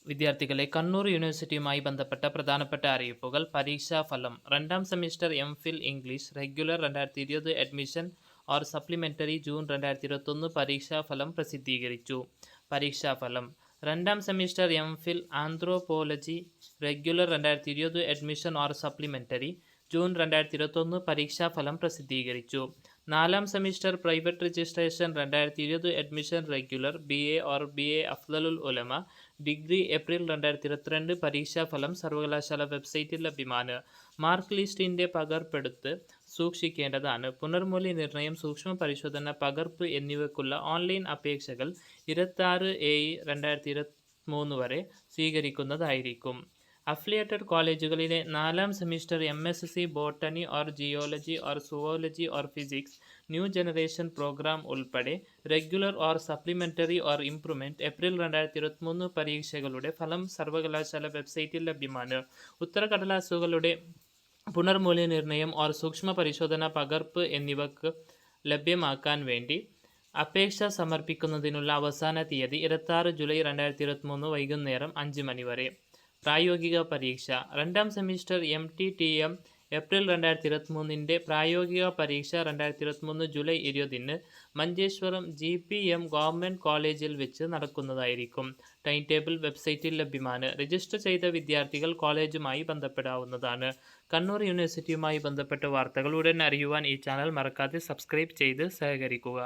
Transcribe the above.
വിദ്യാർത്ഥികളെ കണ്ണൂർ യൂണിവേഴ്സിറ്റിയുമായി ബന്ധപ്പെട്ട പ്രധാനപ്പെട്ട അറിയിപ്പുകൾ. പരീക്ഷാഫലം. രണ്ടാം semester MPhil English regular 2020 admission or supplementary June 2021 പരീക്ഷാഫലം പ്രസിദ്ധീകരിച്ചു. പരീക്ഷാഫലം. രണ്ടാം semester MPhil anthropology regular 2020 admission or supplementary June 2021 പരീക്ഷാഫലം പ്രസിദ്ധീകരിച്ചു. നാലാം semester private registration 2020 admission regular BA or BA അഫ്ലലുൽ ഉലമ ഡിഗ്രി ഏപ്രിൽ 2022 പരീക്ഷാഫലം സർവകലാശാല വെബ്സൈറ്റിൽ ലഭ്യമാണ്. മാർക്ക് ലിസ്റ്റിൻ്റെ പകർപ്പെടുത്ത് സൂക്ഷിക്കേണ്ടതാണ്. പുനർമൂല്യനിർണ്ണയം, സൂക്ഷ്മ പരിശോധന, പകർപ്പ് എന്നിവയ്ക്കുള്ള ഓൺലൈൻ അപേക്ഷകൾ 26/7/2023 വരെ സ്വീകരിക്കുന്നതായിരിക്കും. അഫിലിയേറ്റഡ് കോളേജുകളിലെ നാലാം semester MSc botany or geology or zoology or physics new generation programme ഉൾപ്പെടെ regular or supplementary or improvement April 2023 പരീക്ഷകളുടെ ഫലം സർവകലാശാല വെബ്സൈറ്റിൽ ലഭ്യമാണ്. ഉത്തരക്കടലാസുകളുടെ പുനർമൂല്യനിർണ്ണയം ഓർ സൂക്ഷ്മ പരിശോധന, പകർപ്പ് എന്നിവയ്ക്ക് ലഭ്യമാക്കാൻ വേണ്ടി അപേക്ഷ സമർപ്പിക്കുന്നതിനുള്ള അവസാന തീയതി 26 ജൂലൈ 2023 വൈകുന്നേരം 5 മണി വരെ. പ്രായോഗിക പരീക്ഷ. രണ്ടാം സെമിസ്റ്റർ MTTM ഏപ്രിൽ 2023 പ്രായോഗിക പരീക്ഷ 2023 ജൂലൈ 20 മഞ്ചേശ്വരം GPM ഗവൺമെൻറ് കോളേജിൽ വെച്ച് നടക്കുന്നതായിരിക്കും. ടൈം ടേബിൾ വെബ്സൈറ്റിൽ ലഭ്യമാണ്. രജിസ്റ്റർ ചെയ്ത വിദ്യാർത്ഥികൾ കോളേജുമായി ബന്ധപ്പെടാവുന്നതാണ്. കണ്ണൂർ യൂണിവേഴ്സിറ്റിയുമായി ബന്ധപ്പെട്ട വാർത്തകൾ ഉടൻ അറിയുവാൻ ഈ ചാനൽ മറക്കാതെ സബ്സ്ക്രൈബ് ചെയ്ത് സഹകരിക്കുക.